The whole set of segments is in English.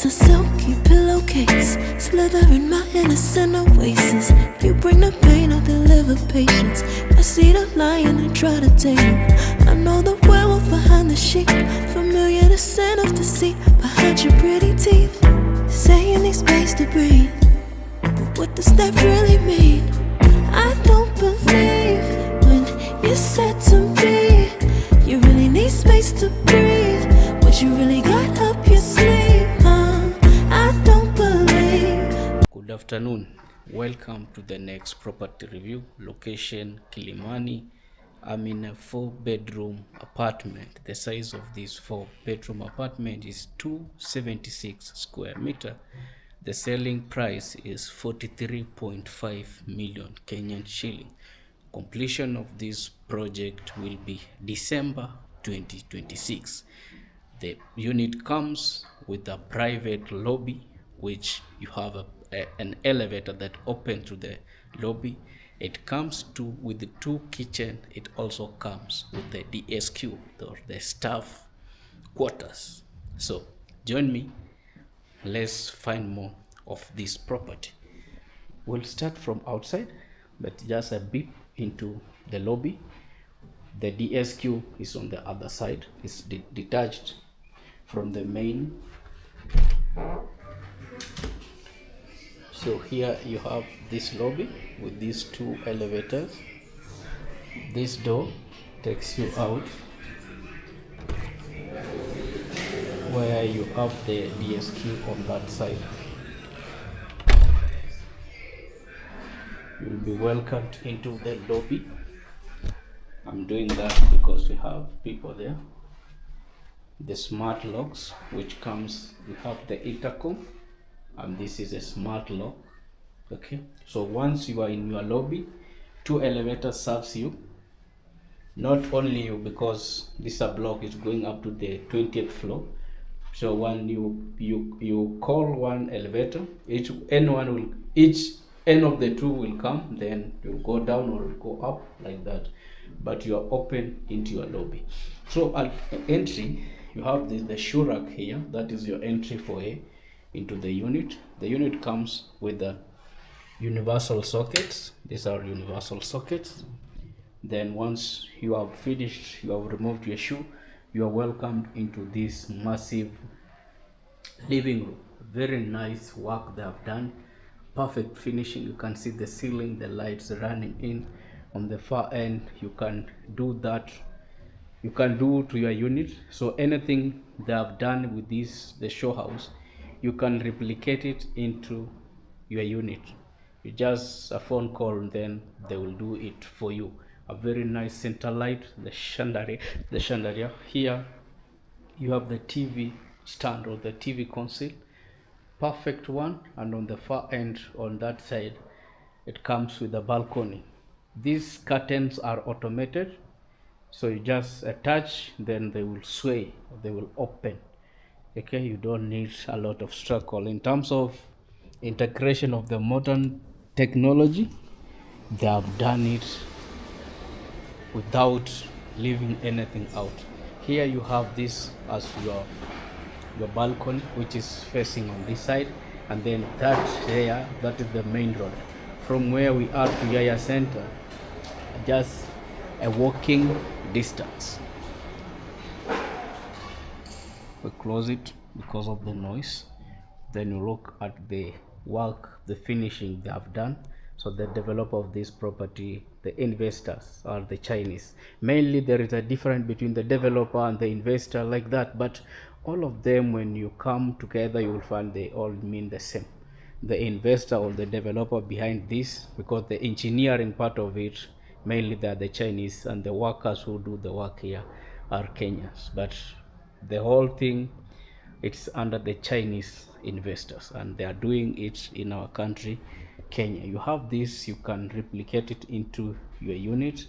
is a silky pillowcase, slither in my innocent oasis. You bring the pain, I'll deliver patience. I see the lion and try to tame him. I know the werewolf behind the sheep, familiar the scent of deceit behind your pretty teeth. Say you need space to breathe, but what does that really mean? I don't believe when you said to me you really need space to breathe. What you really got up your sleeve, I don't believe. Good afternoon, welcome to the next property review. Location Kilimani. I'm in a 4-bedroom apartment. The size of this 4-bedroom apartment is 276 square meter. The selling price is 43.5 million Kenyan shilling. Completion of this project will be December 2026. The unit comes with a private lobby, which you have an elevator that opens to the lobby. It comes with the 2 kitchen. It also comes with the DSQ, or the staff quarters. So join me, let's find more of this property. We'll start from outside, but just a bit into the lobby. The DSQ is on the other side. It's detached from the main. So here you have this lobby with these 2 elevators. This door takes you out where you have the DSQ on that side. You'll be welcomed into the lobby. I'm doing that because we have people there. The smart locks, which comes, we have the intercom, and this is a smart lock. Okay, so once you are in your lobby, 2 elevators serves you. Not only you, because this block is going up to the 20th floor. So when you call one elevator, each end of the 2 will come, then you'll go down or go up like that, but you are open into your lobby. So at entry, you have the shoe rack here. That is your entry foyer into the unit. The unit comes with the universal sockets. These are universal sockets. Then once you have finished, you have removed your shoe, you are welcomed into this massive living room. Very nice work they have done. Perfect finishing. You can see the ceiling, the lights running in. On the far end, you can do that. You can do to your unit. So anything they have done with the show house, you can replicate it into your unit. You just a phone call, and then they will do it for you. A very nice center light, the chandelier. Here you have the TV stand or the TV console, perfect one. And on the far end, on that side, it comes with a balcony. These curtains are automated, so you just attach, then they will sway, they will open. Okay, you don't need a lot of struggle. In terms of integration of the modern technology, they have done it without leaving anything out. Here you have this as your balcony, which is facing on this side, and then that is the main road. From where we are to Yaya Center, just a walking distance. We close it because of the noise. Then you look at the work, the finishing they have done. So the developer of this property, the investors are the Chinese. Mainly there is a difference between the developer and the investor like that, but all of them, when you come together, you will find they all mean the same. The investor or the developer behind this, because the engineering part of it, mainly they are the Chinese, and the workers who do the work here are Kenyans. But the whole thing, it's under the Chinese investors, and they are doing it in our country, Kenya. You have this, you can replicate it into your unit.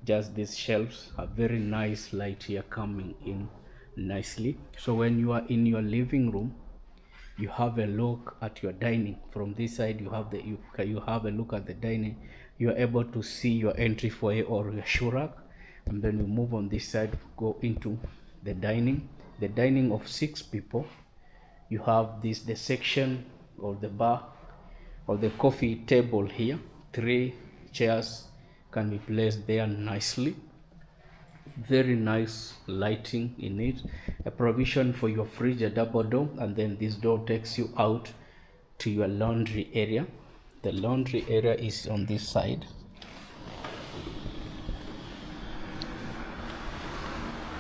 Just these shelves, a very nice light here coming in nicely. So when you are in your living room, you have a look at your dining. From this side, you have a look at the dining. You are able to see your entry foyer or your shoe rack, and then you move on this side, go into the dining. The dining of 6 people. You have this the section or the bar or the coffee table here. 3 chairs can be placed there nicely. Very nice lighting in it. A provision for your fridge, a double door, and then this door takes you out to your laundry area. The laundry area is on this side.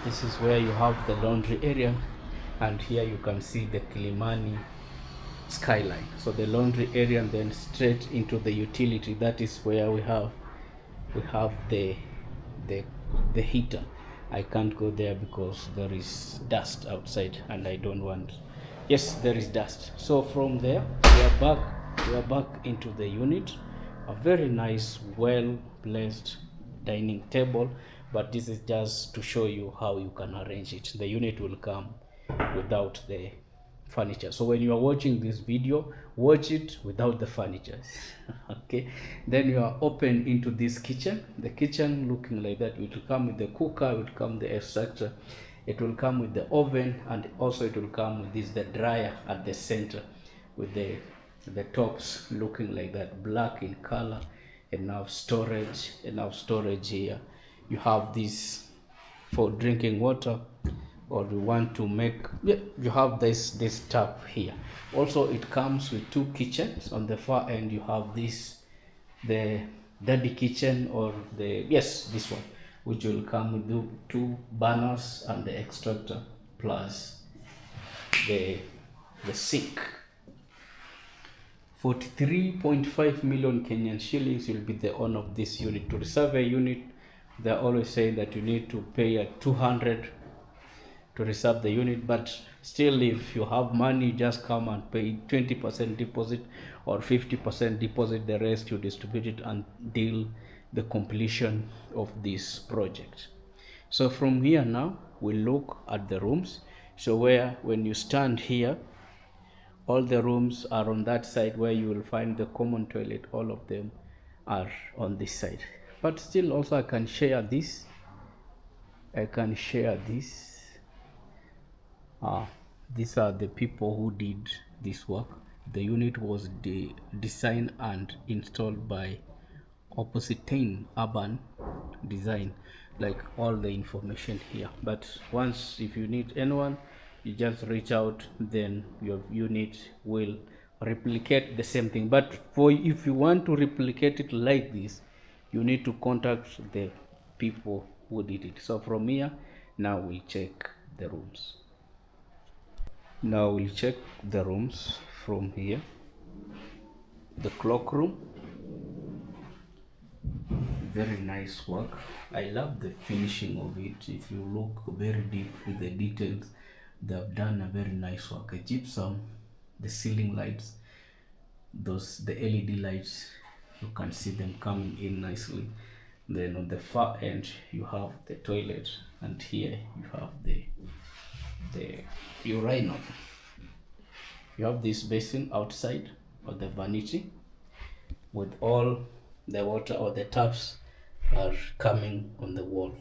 This is where you have the laundry area, and here you can see the Kilimani skyline. So the laundry area, and then straight into the utility. That is where we have the heater. I can't go there because there is dust outside and I don't want. Yes, there is dust. So from there we are back into the unit. A very nice, well placed dining table, but this is just to show you how you can arrange it. The unit will come without the furniture. So when you are watching this video, watch it without the furniture. Okay, then you are open into this kitchen. The kitchen looking like that. It will come with the cooker, it will come with the extractor, it will come with the oven, and also it will come with this the dryer at the center with the tops looking like that, black in color. Enough storage here. You have this for drinking water, or you want to make, yeah, you have this tap here. Also it comes with 2 kitchens. On the far end you have this, the daddy kitchen, or the, yes, this one, which will come with 2 burners and the extractor plus the sink. 43.5 million Kenyan shillings will be the owner of this unit. To reserve a unit, they're always saying that you need to pay at 200 to reserve the unit, but still, if you have money, just come and pay 20% deposit or 50% deposit. The rest you distribute it until the completion of this project. So from here now we look at the rooms. So when you stand here, all the rooms are on that side where you will find the common toilet. All of them are on this side, but still also I can share this. These are the people who did this work. The unit was designed and installed by Opposite Urban Design, like all the information here. But once, if you need anyone, you just reach out, then your unit will replicate the same thing. But if you want to replicate it like this, you need to contact the people who did it. So from here, now we'll check the rooms. Now we'll check the rooms from here. The clock room, very nice work. I love the finishing of it. If you look very deep with the details, they have done a very nice work. A gypsum, the ceiling lights, the LED lights, you can see them coming in nicely. Then on the far end you have the toilet, and here you have the urinal. You have this basin outside, or the vanity, with all the water, or the taps are coming on the wall.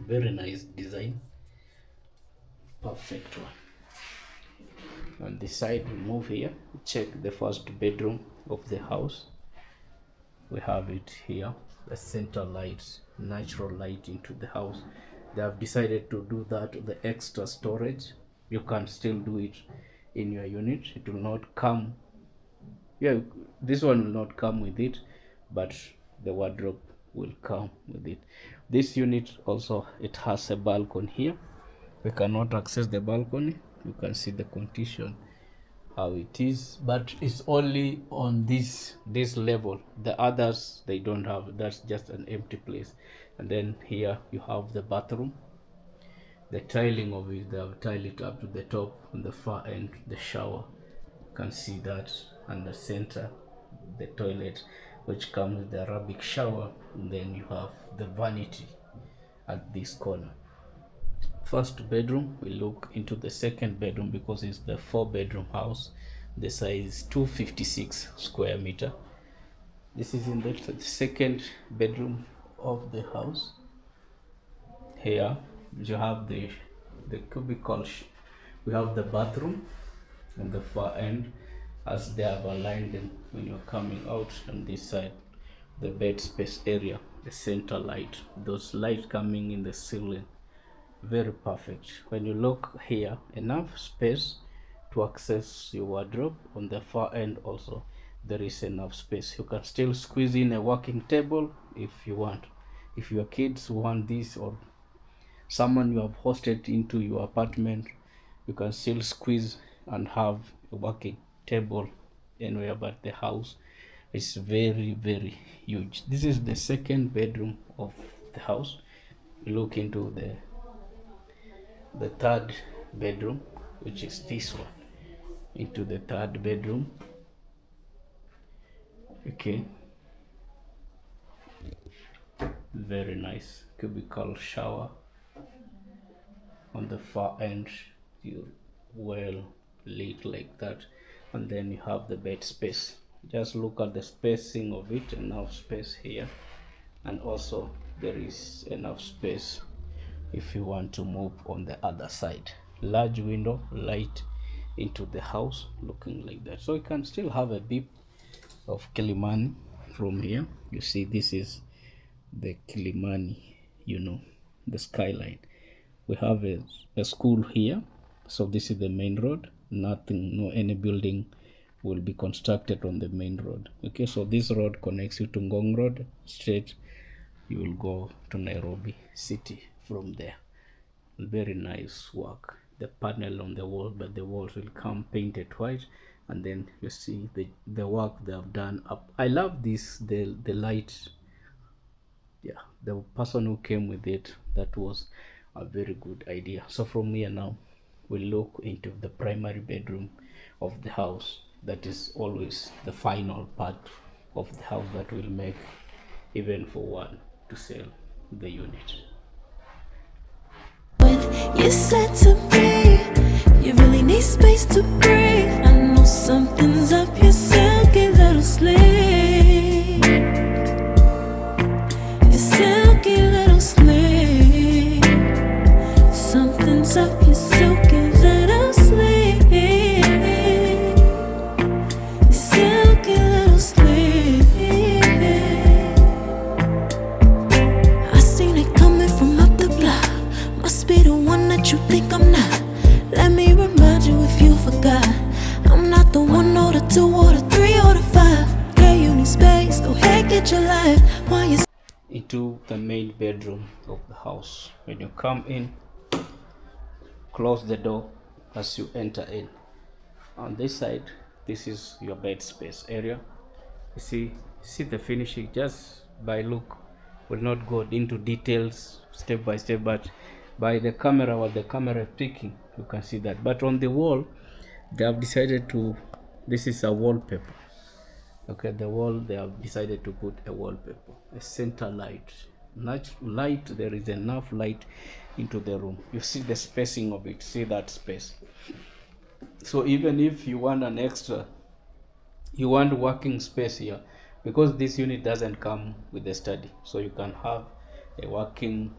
Very nice design, perfect one. On this side we move here, check the first bedroom of the house. We have it here, the center lights, natural light into the house. They have decided to do that, the extra storage. You can still do it in your unit. It will not come, yeah, this one will not come with it, but the wardrobe will come with it. This unit also, it has a balcony here. We cannot access the balcony. You can see the condition how it is, but it's only on this level. The others, they don't have, that's just an empty place. And then here you have the bathroom. The tiling of it, they have tiled it up to the top. On the far end, the shower, you can see that, and the center, the toilet, which comes with the Arabic shower. And then you have the vanity at this corner. First bedroom, we look into the second bedroom because it's the 4-bedroom house. The size is 256 square meter. This is in the second bedroom of the house. Here you have the cubicle. We have the bathroom. on the far end, as they have aligned them when you're coming out on this side. The bed space area, the center light, those lights coming in the ceiling, very perfect. When you look here, enough space to access your wardrobe. On the far end also there is enough space. You can still squeeze in a working table if you want. If your kids want this, or someone you have hosted into your apartment, you can still squeeze and have a working table anywhere but the house. It's very, very huge. This is the second bedroom of the house. Look into the third bedroom, which is this one. Into the third bedroom. Okay, very nice cubicle shower on the far end. You well lit like that, and then you have the bed space. Just look at the spacing of it. Enough space here, and also there is enough space if you want to move on the other side. Large window, light into the house, looking like that. So you can still have a bit of Kilimani from here. You see, this is the Kilimani, the skyline. We have a school here, so this is the main road. Nothing, no any building will be constructed on the main road. Okay, so this road connects you to Ngong Road. Straight you will go to Nairobi city from there. Very nice work. The panel on the wall, but the walls will come painted white, and then you see the work they have done up. I love this, the light. Yeah, the person who came with it, that was a very good idea. So from here now we look into the primary bedroom of the house. That is always the final part of the house that will make even for one to sell the unit. You said to me, you really need space to breathe. I know something's up your silky little sleeve. Your silky little sleeve. Something's up your silky little sleeve. Your silky little sleeve. I seen it coming from up the block. Must be the one that you think I'm not. Let me remind you if you forgot. I'm not the one or the two or the three or the five. Yeah, you need space, go ahead, get your life. Why you Into the main bedroom of the house. When you come in, close the door as you enter in. On this side, this is your bed space area. You see the finishing just by look. Will not go into details step by step, but by the camera, what the camera is picking, you can see that. But on the wall, they have decided to, this is a wallpaper. Okay, the wall, they have decided to put a wallpaper, a center light. Light, there is enough light into the room. You see the spacing of it, see that space. So even if you want an extra, you want working space here, because this unit doesn't come with a study, so you can have a working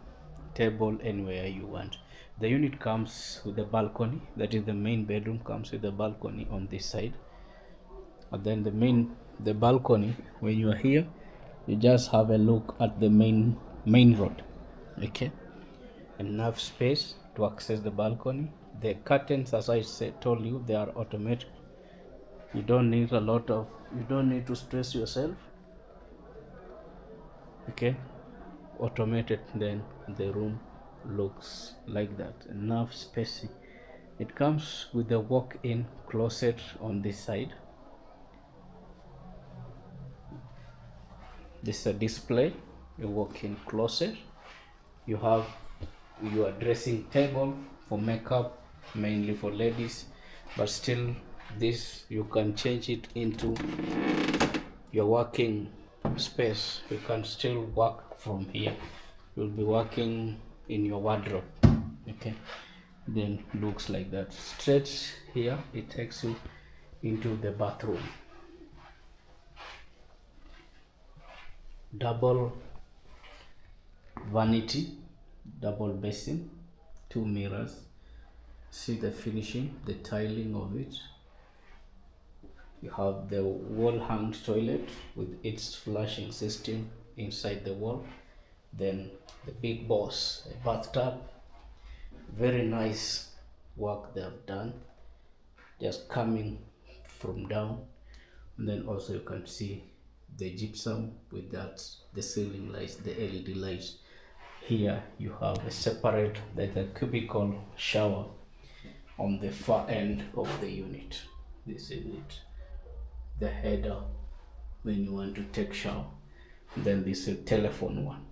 table anywhere you want. The unit comes with a balcony. That is, the main bedroom comes with a balcony on this side, and then the balcony, when you are here, you just have a look at the main road. Okay, enough space to access the balcony. The curtains, as I told you, they are automatic. You don't need to stress yourself. Okay, automated. Then the room looks like that. Enough spacing. It comes with a walk-in closet on this side. This is a display, a walk-in closet. You have your dressing table for makeup, mainly for ladies, but still this you can change it into your working space. You can still work from here. You'll be working in your wardrobe. Okay, then looks like that. Straight here, it takes you into the bathroom. Double vanity, double basin, 2 mirrors. See the finishing, the tiling of it. You have the wall hung toilet with its flushing system inside the wall. Then the big boss, a bathtub. Very nice work they have done, just coming from down. And then also you can see the gypsum with that, the ceiling lights, the LED lights. Here you have a separate, like a cubicle shower on the far end of the unit. This is it, the header when you want to take shower. Then this is a telephone one.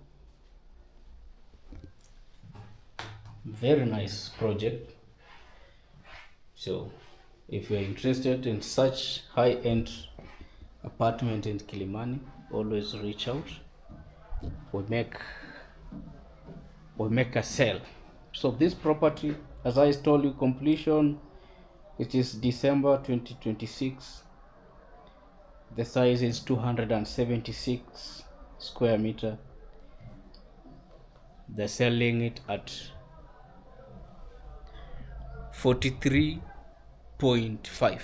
Very nice project. So if you're interested in such high-end apartment in Kilimani, always reach out. We make a sale. So this property, as I told you, completion, it is December 2026. The size is 276 square meter. They're selling it at 43.5.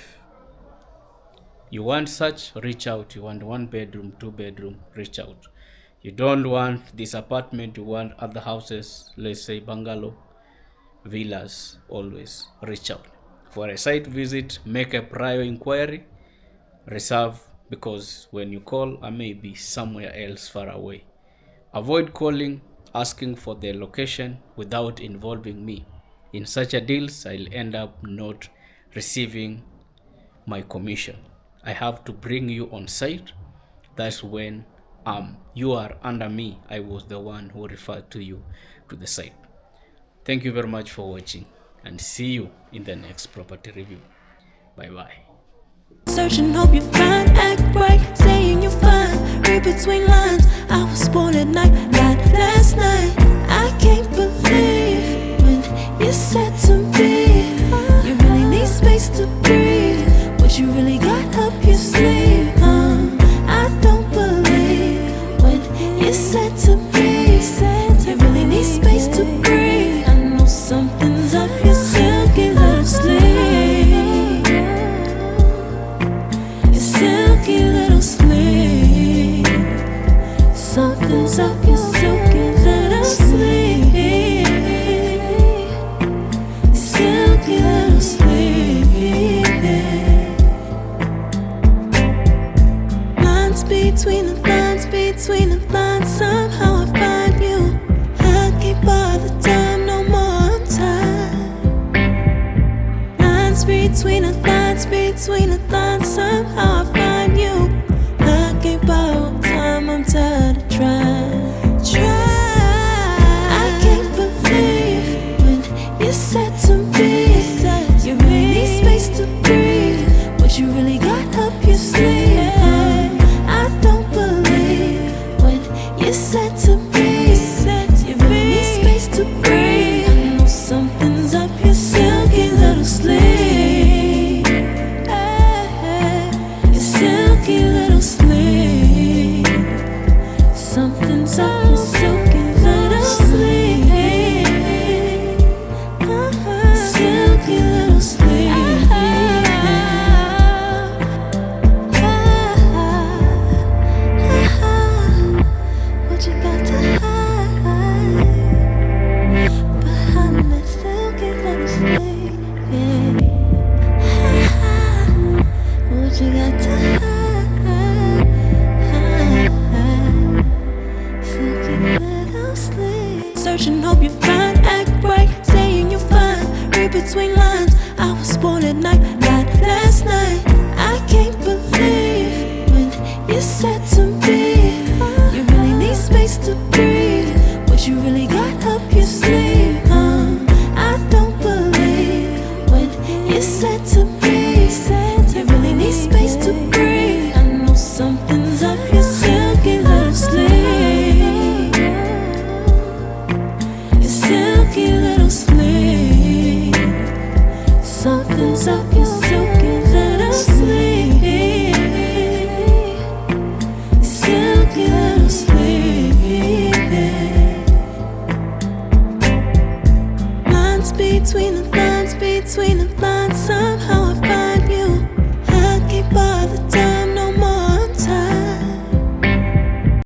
You want such, reach out. You want 1 bedroom, 2 bedroom, reach out. You don't want this apartment, you want other houses, let's say bungalow, villas, always reach out. For a site visit, make a prior inquiry, reserve, because when you call, I may be somewhere else far away. Avoid calling, asking for the location without involving me. In such a deals, I'll end up not receiving my commission. I have to bring you on site. That's when you are under me. I was the one who referred to you to the site. Thank you very much for watching, and see you in the next property review. Bye bye. Search and hope you find, act right, saying you're fine. Read between lines. I was born at night, not last night. I can't believe when you said to me, you really need space to breathe. What you really got up your sleeve? I don't believe when you said to me, you really need space to breathe. I know something's up your silky little sleeve. Your silky little sleeve. Something's up your silky little sleeve. Silky little sleeve. Lines between the lines, between the lines. Somehow I find you. I can't bother time no more. I'm tired. Lines between the lines, between the lines. Somehow I find you. I can't borrow time. I'm tired of trying. I can't believe when you said to me, you really need space to breathe. What you really got up your sleeve? I don't believe when you said to me, you really need space to breathe. I know something's up your silky little sleeve. Your silky little sleeve. Something's up your silky little sleeve. Silky little sleeve. What you got to hide behind that silky little sleeve? What you got to hide? Silky little sleeve. Search and hope you find, act right, saying you're fine. Read between lines. I was born at night, not last night. I can't believe when you said to me, you really need space to breathe. What you really got up your sleeve? I don't believe when you said to me, you really need space to breathe. I know something's up your silky little sleeve. Your silky little sleeve. Something's up